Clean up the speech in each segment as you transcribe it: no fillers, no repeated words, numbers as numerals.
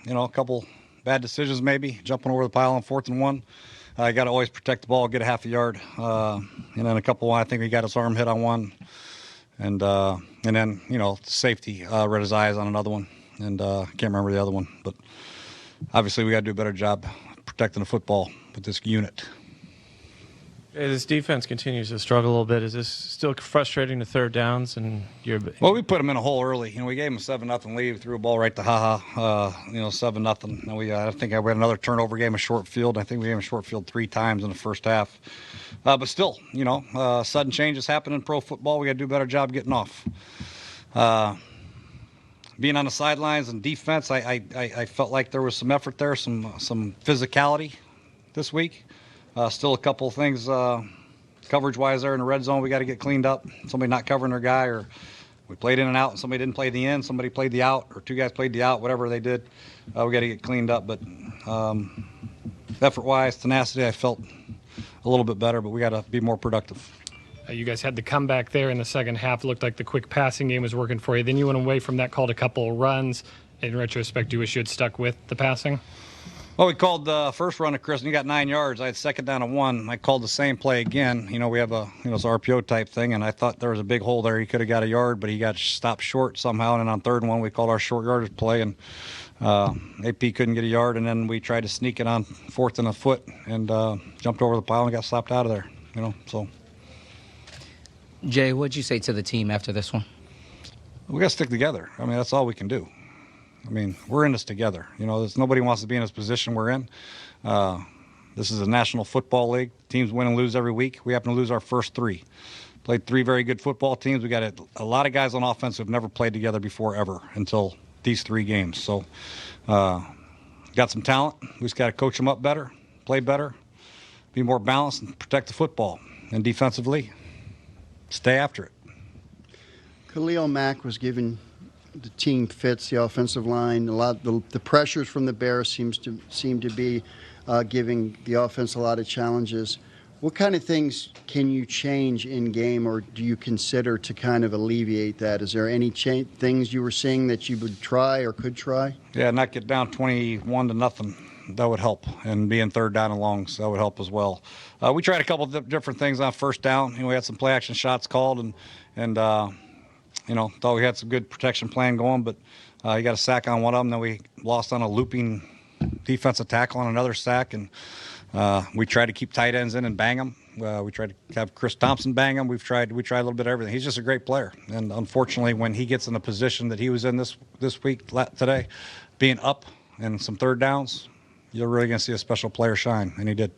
a couple bad decisions maybe, jumping over the pile on 4th and 1. You got to always protect the ball, get a half a yard. And then a couple, I think he got his arm hit on one. And then, safety read his eyes on another one. And I can't remember the other one. But obviously we got to do a better job protecting the football with this unit. Hey, this defense continues to struggle a little bit. Is this still frustrating to third downs? Well, we put them in a hole early. We gave them a 7-0 lead, threw a ball right to 7-0. And I think we had another turnover, gave them a short field. I think we gave them a short field 3 times in the first half. But still, sudden changes happen in pro football. We got to do a better job getting off. Being on the sidelines and defense, I felt like there was some effort there, some physicality this week. Still a couple of things coverage-wise there in the red zone we got to get cleaned up. Somebody not covering their guy, or we played in and out and somebody didn't play the in, somebody played the out, or 2 guys played the out, whatever they did. We got to get cleaned up. But effort-wise, tenacity, I felt a little bit better, but we got to be more productive. You guys had the comeback there in the second half. It looked like the quick passing game was working for you. Then you went away from that, called a couple of runs. In retrospect, do you wish you had stuck with the passing? Well, we called the first run to Chris, and he got 9 yards. I had 2nd down and 1. I called the same play again. We have it's an RPO type thing, and I thought there was a big hole there. He could have got a yard, but he got stopped short somehow. And then on 3rd and 1, we called our short yardage play, and AP couldn't get a yard. And then we tried to sneak it on 4th and a foot and jumped over the pile and got slapped out of there. So. Jay, what'd you say to the team after this one? We got to stick together. That's all we can do. We're in this together. Nobody wants to be in this position we're in. This is a National Football League. Teams win and lose every week. We happen to lose our first 3. Played 3 very good football teams. We got a lot of guys on offense who have never played together before ever until these 3 games. So got some talent. We just got to coach them up better, play better, be more balanced, and protect the football. And defensively, stay after it. Khalil Mack was given the team fits, the offensive line. The pressures from the Bears seem to be giving the offense a lot of challenges. What kind of things can you change in game, or do you consider to kind of alleviate that? Is there any things you were seeing that you would try or could try? Yeah, not get down 21-0. That would help, and being 3rd down and longs, that would help as well. We tried a couple of different things on 1st down. We had some play action shots called, and thought we had some good protection plan going, but he got a sack on one of them. Then we lost on a looping defensive tackle on another sack, and we tried to keep tight ends in and bang them. We tried to have Chris Thompson bang him. We tried a little bit of everything. He's just a great player, and unfortunately, when he gets in the position that he was in this week today, being up and some 3rd downs, you're really going to see a special player shine, and he did.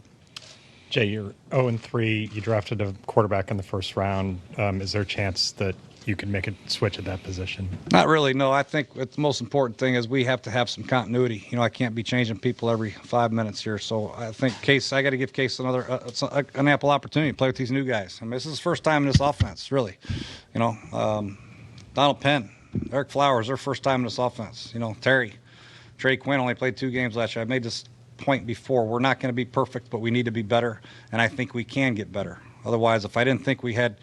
Jay, you're 0-3. You drafted a quarterback in the 1st round. Is there a chance that you can make a switch at that position? Not really, no. I think the most important thing is we have to have some continuity. I can't be changing people every 5 minutes here. So I think I got to give Case an ample opportunity to play with these new guys. This is his first time in this offense, really. Donald Penn, Eric Flowers, their first time in this offense. Trey Quinn only played 2 games last year. I made this point before. We're not going to be perfect, but we need to be better, and I think we can get better. Otherwise, if I didn't think we had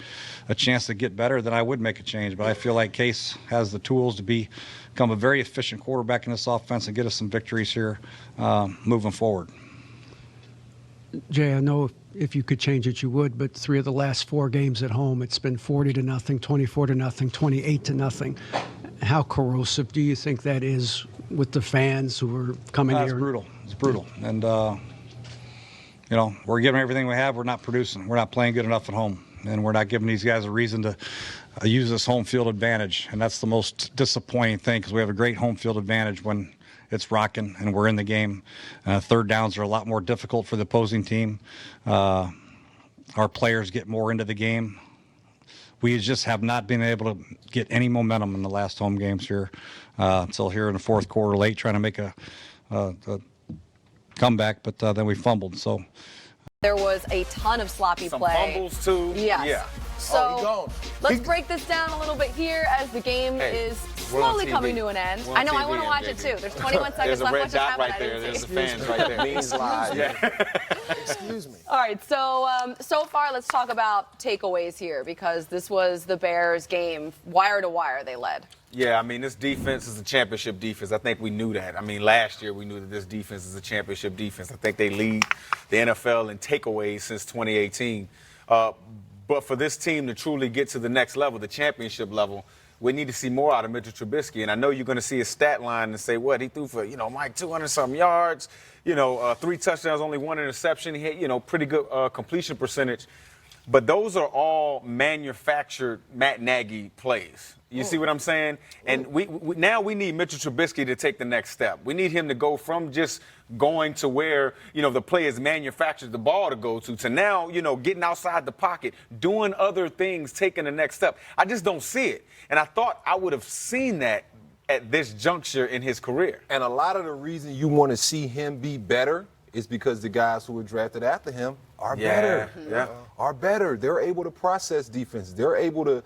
a chance to get better, then I would make a change. But I feel like Case has the tools to become a very efficient quarterback in this offense and get us some victories here moving forward. Jay, I know if you could change it, you would, but 3 of the last 4 games at home, it's been 40-0, 24-0, 28-0 How corrosive do you think that is with the fans who are coming here? It's brutal. It's brutal. And, we're giving everything we have. We're not producing. We're not playing good enough at home. And we're not giving these guys a reason to use this home field advantage. And that's the most disappointing thing, because we have a great home field advantage when it's rocking and we're in the game. 3rd downs are a lot more difficult for the opposing team. Our players get more into the game. We just have not been able to get any momentum in the last home games here until here in the 4th quarter late, trying to make a comeback, but then we fumbled. So there was a ton of sloppy Some play. fumbles too. Yes. Yeah. So let's break this down a little bit here as the game is slowly coming to an end. I know, I want to watch it too. There's 21 seconds left. There's a red dot right there. There's the fans right there. Means live. Excuse me. All right, so far let's talk about takeaways here, because this was the Bears game. Wire to wire they led. Yeah, I mean, this defense is a championship defense. I think we knew that. I mean, last year we knew that this defense is a championship defense. I think they lead the NFL in takeaways since 2018. But for this team to truly get to the next level, the championship level, we need to see more out of Mitchell Trubisky. And I know you're going to see his stat line and say, what, he threw for, Mike, 200-something yards, 3 touchdowns, only 1 interception. He had, pretty good completion percentage. But those are all manufactured Matt Nagy plays. You see what I'm saying? And we now we need Mitchell Trubisky to take the next step. We need him to go from just going to where, the play is manufactured the ball to go to now, getting outside the pocket, doing other things, taking the next step. I just don't see it. And I thought I would have seen that at this juncture in his career. And a lot of the reason you want to see him be better is because the guys who were drafted after him are better. Yeah. Are better. They're able to process defense. They're able to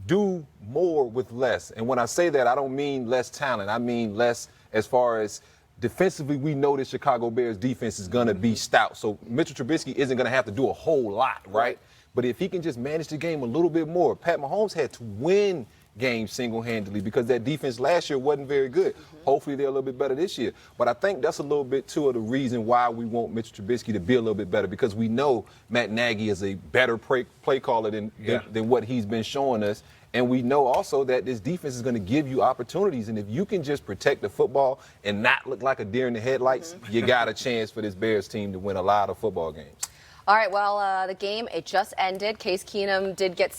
do more with less. And when I say that, I don't mean less talent. I mean less as far as defensively. We know the Chicago Bears defense is going to be stout. So Mitchell Trubisky isn't going to have to do a whole lot, right? But if he can just manage the game a little bit more, Pat Mahomes had to win games single-handedly because that defense last year wasn't very good. Hopefully they're a little bit better this year. But I think that's a little bit, too, of the reason why we want Mitchell Trubisky to be a little bit better, because we know Matt Nagy is a better play caller than what he's been showing us. And we know also that this defense is going to give you opportunities. And if you can just protect the football and not look like a deer in the headlights, you got a chance for this Bears team to win a lot of football games. All right, well, the game, it just ended. Case Keenum did get